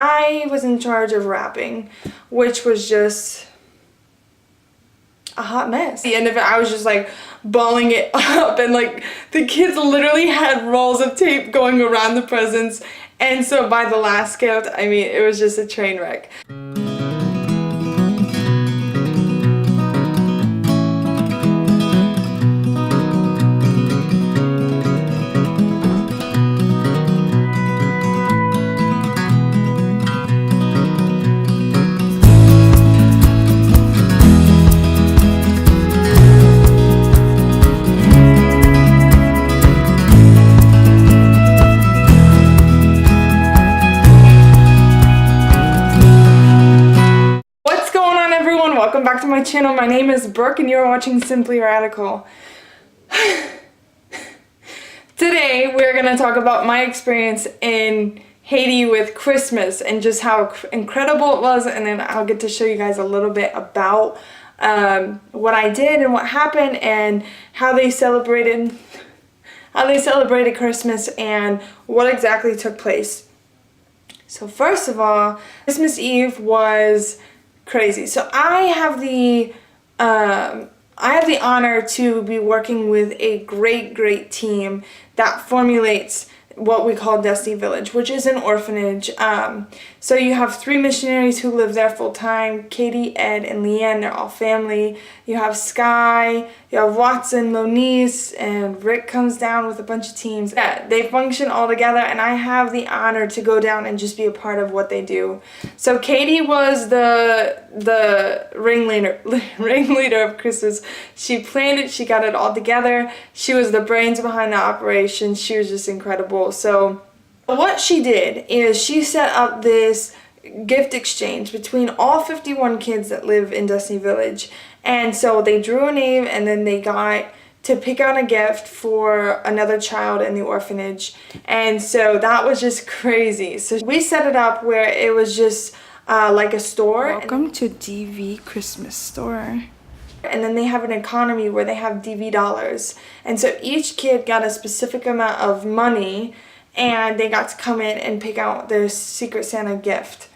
I was in charge of wrapping, which was just a hot mess. At the end of it, I was just like balling it up, and like the kids literally had rolls of tape going around the presents, and so by the last gift, I mean, it was just a train wreck. Welcome back to my channel. My name is Brooke and you're watching Simply Radical. Today we're going to talk about my experience in Haiti with Christmas and just how incredible it was, and then I'll get to show you guys a little bit about what I did and what happened and how they celebrated Christmas and what exactly took place. So first of all, Christmas Eve was crazy. So I have the honor to be working with a great team that formulates what we call Destiny Village, which is an orphanage. So you have 3 missionaries who live there full time: Katie, Ed, and Leanne. They're all family. You have Sky, you have Watson, Moniece, and Rick comes down with a bunch of teams. Yeah, they function all together, and I have the honor to go down and just be a part of what they do. So Katie was the ringleader of Christmas. She planned it, she got it all together. She was the brains behind the operation. She was just incredible. So what she did is she set up this gift exchange between all 51 kids that live in Destiny Village. And so they drew a name, and then they got to pick out a gift for another child in the orphanage. And so that was just crazy. So we set it up where it was just like a store. Welcome to DV Christmas Store. And then they have an economy where they have DV dollars. And so each kid got a specific amount of money, and they got to come in and pick out their Secret Santa gift.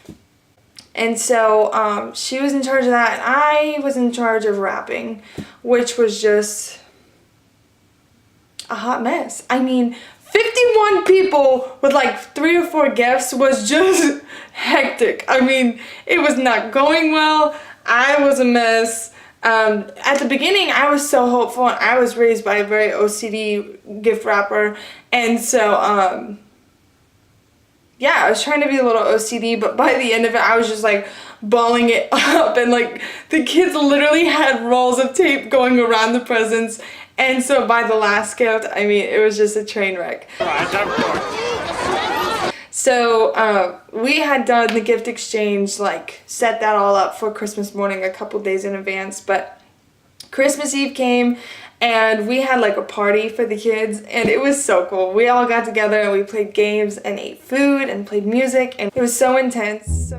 And so she was in charge of that, and I was in charge of wrapping, which was just a hot mess. I mean, 51 people with like 3 or 4 gifts was just hectic. I mean, it was not going well. I was a mess. At the beginning, I was so hopeful, and I was raised by a very OCD gift wrapper, and so yeah, I was trying to be a little OCD, but by the end of it, I was just like balling it up, and like the kids literally had rolls of tape going around the presents, and so by the last gift, I mean, it was just a train wreck. So we had done the gift exchange, like set that all up for Christmas morning a couple days in advance, but Christmas Eve came and we had like a party for the kids, and it was so cool. We all got together and we played games and ate food and played music, and it was so intense.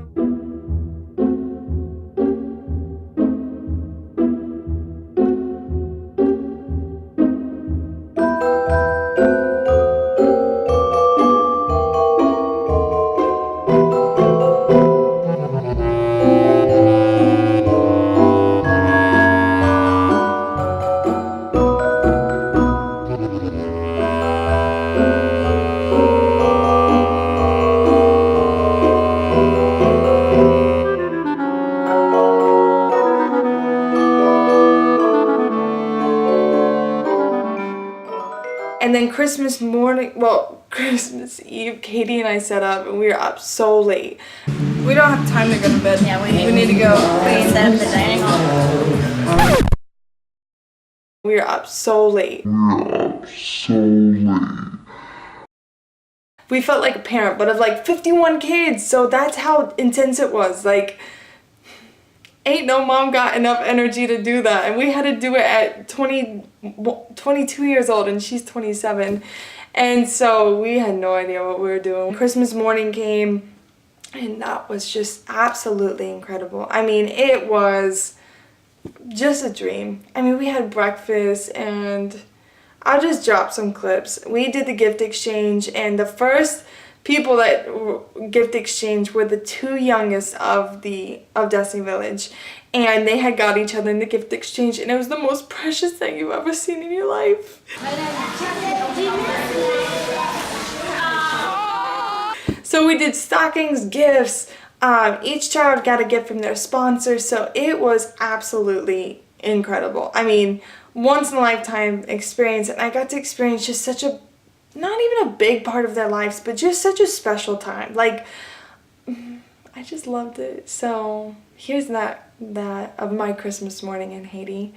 And then Christmas Eve, Katie and I set up, and we were up so late. We don't have time to go to bed. Yeah, we need to go clean. Set up the dining hall. We were up so late. We felt like a parent, but of like 51 kids, so that's how intense it was. Like, ain't no mom got enough energy to do that, and we had to do it at 22 years old, and she's 27, and so we had no idea what we were doing. Christmas morning came, and that was just absolutely incredible. I mean, it was just a dream. I mean, we had breakfast, and I'll just drop some clips. We did the gift exchange, and the first people that gift exchange were the two youngest of Destiny Village, and they had got each other in the gift exchange, and it was the most precious thing you've ever seen in your life. So we did stockings, gifts. Each child got a gift from their sponsor, so it was absolutely incredible. I mean, once in a lifetime experience, and I got to experience just such a, not even a big part of their lives, but just such a special time. Like, I just loved it. So here's that of my Christmas morning in Haiti.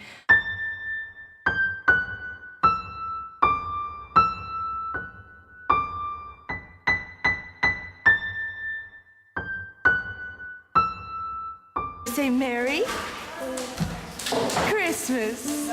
Say Merry Christmas.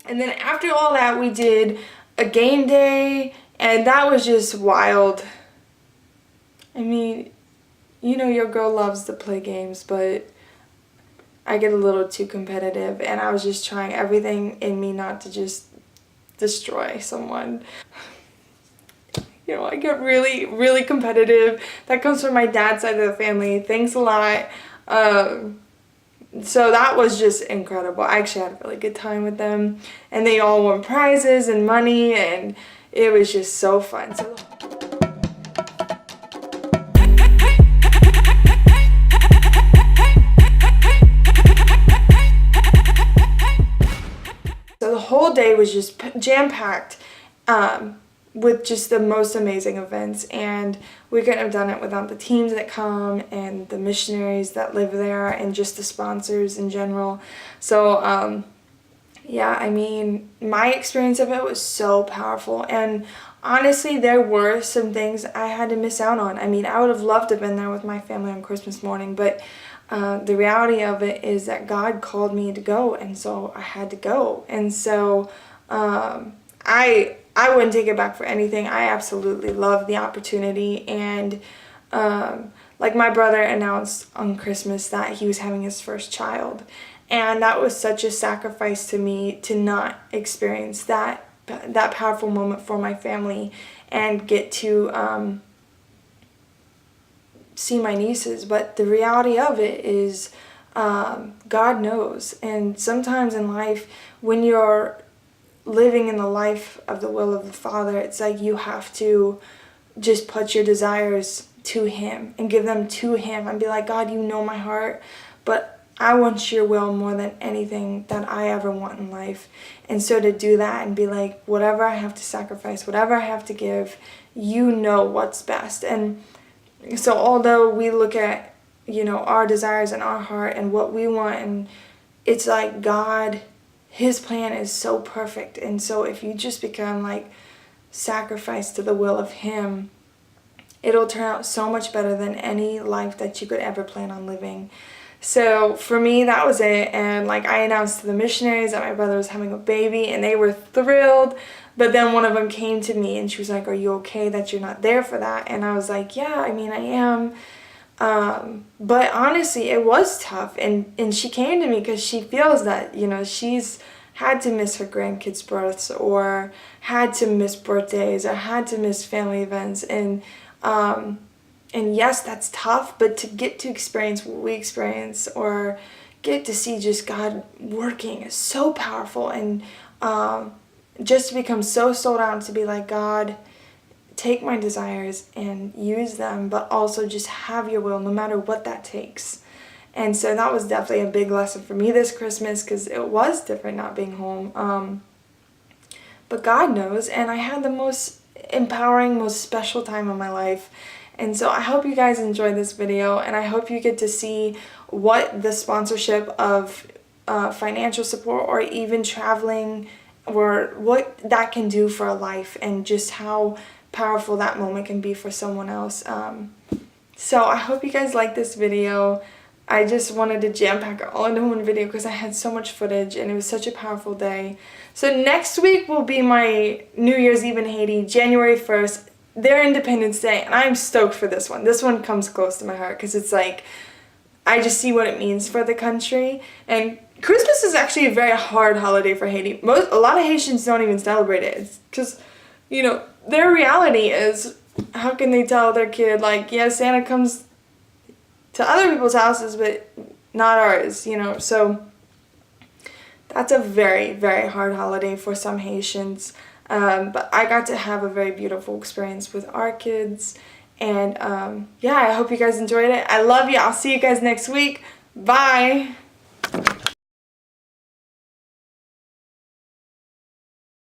And then after all that, we did a game day, and that was just wild. I mean, you know your girl loves to play games, but I get a little too competitive, and I was just trying everything in me not to just destroy someone. You know, I get really, really competitive. That comes from my dad's side of the family. Thanks a lot. So that was just incredible. I actually had a really good time with them, and they all won prizes and money, and it was just so fun. So the whole day was just jam-packed with just the most amazing events, and we couldn't have done it without the teams that come and the missionaries that live there and just the sponsors in general. So yeah, I mean, my experience of it was so powerful, and honestly there were some things I had to miss out on. I mean, I would have loved to have been there with my family on Christmas morning, but the reality of it is that God called me to go, and so I had to go. And so I wouldn't take it back for anything. I absolutely loved the opportunity, and like my brother announced on Christmas that he was having his first child, and that was such a sacrifice to me to not experience that powerful moment for my family and get to see my nieces. But the reality of it is God knows, and sometimes in life when you're living in the life of the will of the Father, it's like you have to just put your desires to Him and give them to Him and be like, God, you know my heart, but I want your will more than anything that I ever want in life. And so to do that and be like, whatever I have to sacrifice, whatever I have to give, you know what's best. And so although we look at, you know, our desires in our heart and what we want, and it's like God, His plan is so perfect. And so if you just become like sacrificed to the will of Him, it'll turn out so much better than any life that you could ever plan on living. So for me, that was it. And like I announced to the missionaries that my brother was having a baby, and they were thrilled. But then one of them came to me and she was like, are you okay that you're not there for that? And I was like, yeah, I mean, I am. But honestly, it was tough. And she came to me because she feels that, she's had to miss her grandkids' births or had to miss birthdays or had to miss family events. And yes, that's tough, but to get to experience what we experience or get to see just God working is so powerful. And just to become so sold out to be like, God, take my desires and use them, but also just have your will no matter what that takes. And so that was definitely a big lesson for me this Christmas because it was different not being home. But God knows, and I had the most empowering, most special time of my life. And so I hope you guys enjoyed this video, and I hope you get to see what the sponsorship of financial support or even traveling or what that can do for a life and just how powerful that moment can be for someone else. So I hope you guys like this video. I just wanted to jam pack it all into one video because I had so much footage and it was such a powerful day. So next week will be my New Year's Eve in Haiti, January 1st, their Independence Day, and I'm stoked for this one. This one comes close to my heart because it's like, I just see what it means for the country. And Christmas is actually a very hard holiday for Haiti. A lot of Haitians don't even celebrate it. It's because, their reality is, how can they tell their kid, like, yeah, Santa comes to other people's houses, but not ours, So that's a very, very hard holiday for some Haitians. But I got to have a very beautiful experience with our kids. And yeah, I hope you guys enjoyed it. I love you. I'll see you guys next week. Bye.